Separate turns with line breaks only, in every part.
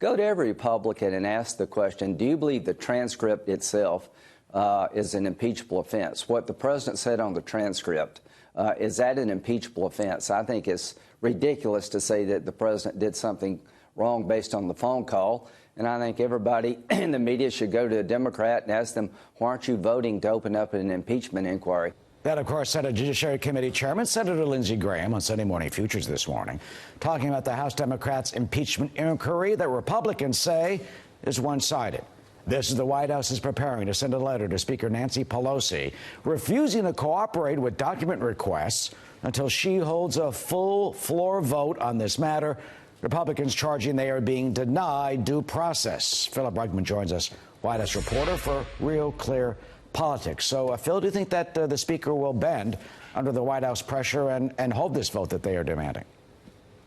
Go to every Republican and ask the question, do you believe the transcript itself is an impeachable offense? What the president said on the transcript, is that an impeachable offense? I think it's ridiculous to say that the president did something wrong based on the phone call. And I think everybody in the media should go to a Democrat and ask them, why aren't you voting to open up an impeachment inquiry?
That, of course, Senate Judiciary Committee Chairman Senator Lindsey Graham on Sunday Morning Futures this morning, talking about the House Democrats' impeachment inquiry that Republicans say is one-sided. This is the White House is preparing to send a letter to Speaker Nancy Pelosi, refusing to cooperate with document requests until she holds a full floor vote on this matter. Republicans charging they are being denied due process. Philip Rugman joins us, White House reporter for Real Clear Politics. So, Phil, do you think that the Speaker will bend under the White House pressure and hold this vote that they are demanding?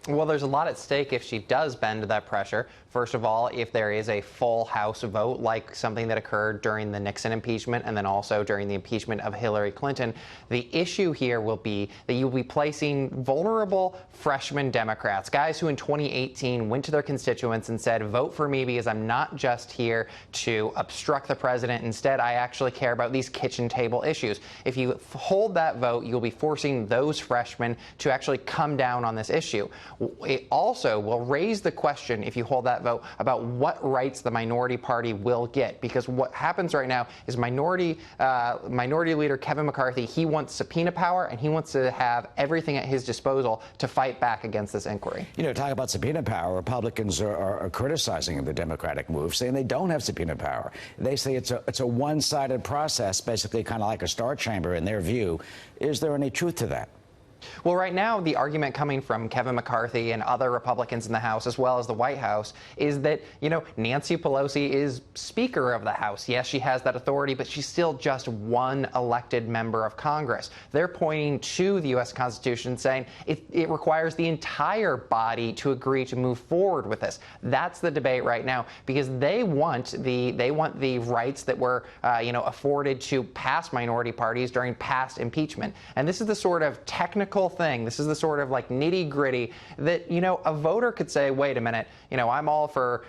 Well, there's a lot at stake if she does bend to that pressure. First of all, if there is a full House vote, like something that occurred during the Nixon impeachment and then also during the impeachment of Hillary Clinton, the issue here will be that you'll be placing vulnerable freshman Democrats, guys who in 2018 went to their constituents and said, vote for me because I'm not just here to obstruct the president. Instead, I actually care about these kitchen table issues. If you hold that vote, you'll be forcing those freshmen to actually come down on this issue. It also will raise the question, if you hold that vote, about what rights the minority party will get. Because what happens right now is minority leader Kevin McCarthy, he wants subpoena power and he wants to have everything at his disposal to fight back against this inquiry.
You know, talk about subpoena power. Republicans are criticizing the Democratic move, saying they don't have subpoena power. They say it's a one-sided process, basically kind of like a star chamber in their view. Is there any truth to that?
Well, right now, the argument coming from Kevin McCarthy and other Republicans in the House, as well as the White House, is that, you know, Nancy Pelosi is Speaker of the House. Yes, she has that authority, but she's still just one elected member of Congress. They're pointing to the U.S. Constitution, saying it requires the entire body to agree to move forward with this. That's the debate right now, because they want the rights that were, afforded to past minority parties during past impeachment. And this is the sort of technical thing. This is the sort of like nitty gritty that, you know, a voter could say, wait a minute, you know, I'm all for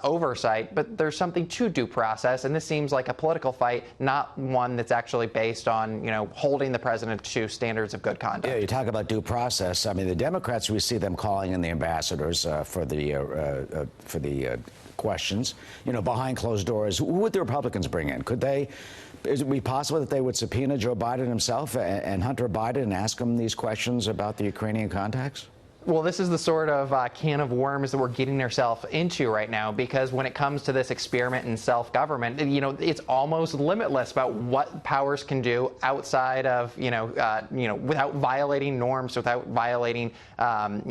oversight, but there's something to due process. And this seems like a political fight, not one that's actually based on, you know, holding the president to standards of good conduct.
Yeah, you talk about due process. I mean, the Democrats, we see them calling in the ambassadors for the questions, you know, behind closed doors. Who would the Republicans bring in? Is it possible that they would subpoena Joe Biden himself and Hunter Biden and ask him these questions about the Ukrainian contacts?
Well, this is the sort of can of worms that we're getting ourselves into right now, because when it comes to this experiment in self-government, you know, it's almost limitless about what powers can do outside of, without violating norms, without violating,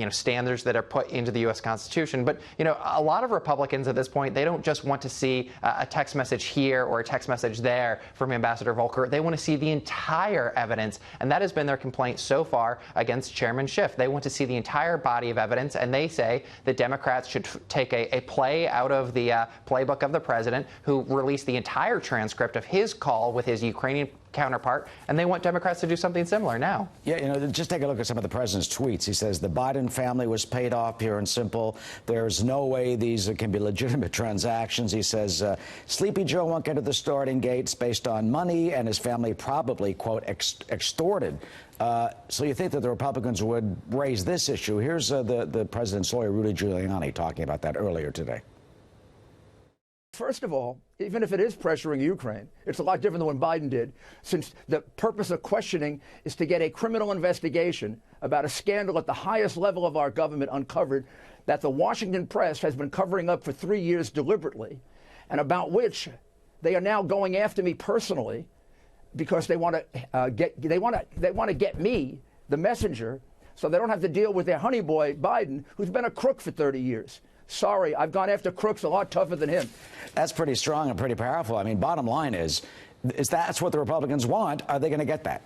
standards that are put into the U.S. Constitution. But, you know, a lot of Republicans at this point, they don't just want to see a text message here or a text message there from Ambassador Volker. They want to see the entire evidence, and that has been their complaint so far against Chairman Schiff. They want to see the entire body of evidence, and they say that Democrats should take a play out of the playbook of the president, who released the entire transcript of his call with his Ukrainian counterpart, and they want Democrats to do something similar now.
Yeah, you know, just take a look at some of the president's tweets. He says the Biden family was paid off, pure and simple. There's no way these can be legitimate transactions. He says Sleepy Joe won't get to the starting gates based on money, and his family probably, quote, extorted. So you think that the Republicans would raise this issue? Here's the president's lawyer, Rudy Giuliani, talking about that earlier today.
First of all, even if it is pressuring Ukraine, it's a lot different than what Biden did, since the purpose of questioning is to get a criminal investigation about a scandal at the highest level of our government uncovered that the Washington press has been covering up for 3 years deliberately, and about which they are now going after me personally because they want to get me, the messenger, so they don't have to deal with their honey boy Biden, who's been a crook for 30 years. Sorry, I've gone after crooks a lot tougher than him.
That's pretty strong and pretty powerful. I mean, bottom line is that's what the Republicans want. Are they going to get that?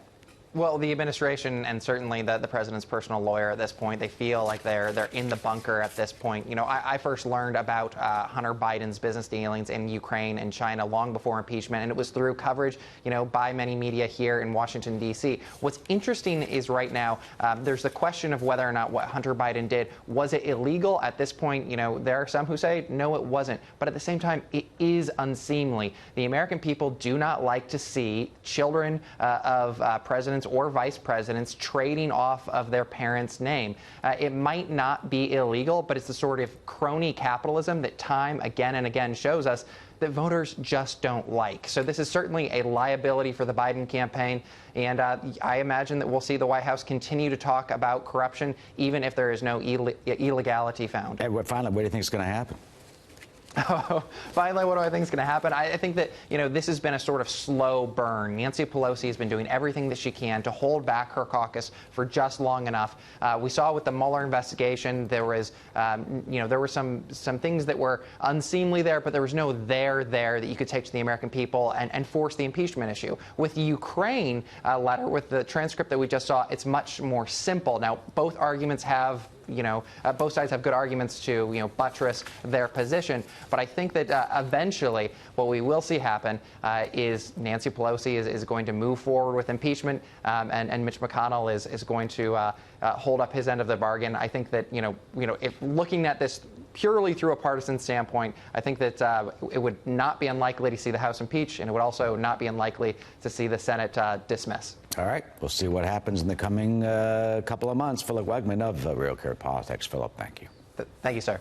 Well, the administration and certainly the president's personal lawyer at this point, they feel like they're in the bunker at this point. You know, I first learned about Hunter Biden's business dealings in Ukraine and China long before impeachment, and it was through coverage, you know, by many media here in Washington, D.C. What's interesting is right now there's the question of whether or not what Hunter Biden did, was it illegal? At this point, you know, there are some who say, no, it wasn't. But at the same time, it is unseemly. The American people do not like to see children of presidents or vice presidents trading off of their parents' name. It might not be illegal, but it's the sort of crony capitalism that time again and again shows us that voters just don't like. So this is certainly a liability for the Biden campaign, and I imagine that we'll see the White House continue to talk about corruption, even if there is no illegality found.
And finally, what do you think is going to happen?
Finally, what do I think is going to happen? I think that, you know, this has been a sort of slow burn. Nancy Pelosi has been doing everything that she can to hold back her caucus for just long enough. We saw with the Mueller investigation, there was, you know, there were some things that were unseemly there, but there was no there that you could take to the American people and force the impeachment issue. With the Ukraine letter, with the transcript that we just saw, it's much more simple. Now, both arguments have, you know, both sides have good arguments to, you know, buttress their position. But I think that eventually what we will see happen is Nancy Pelosi is going to move forward with impeachment, and Mitch McConnell is going to hold up his end of the bargain. I think that, you know, if looking at this purely through a partisan standpoint, I think that it would not be unlikely to see the House impeach, and it would also not be unlikely to see the Senate dismiss.
All right. We'll see what happens in the coming couple of months. Philip Wegman of Real Clear Politics. Philip, thank you.
Thank you, sir.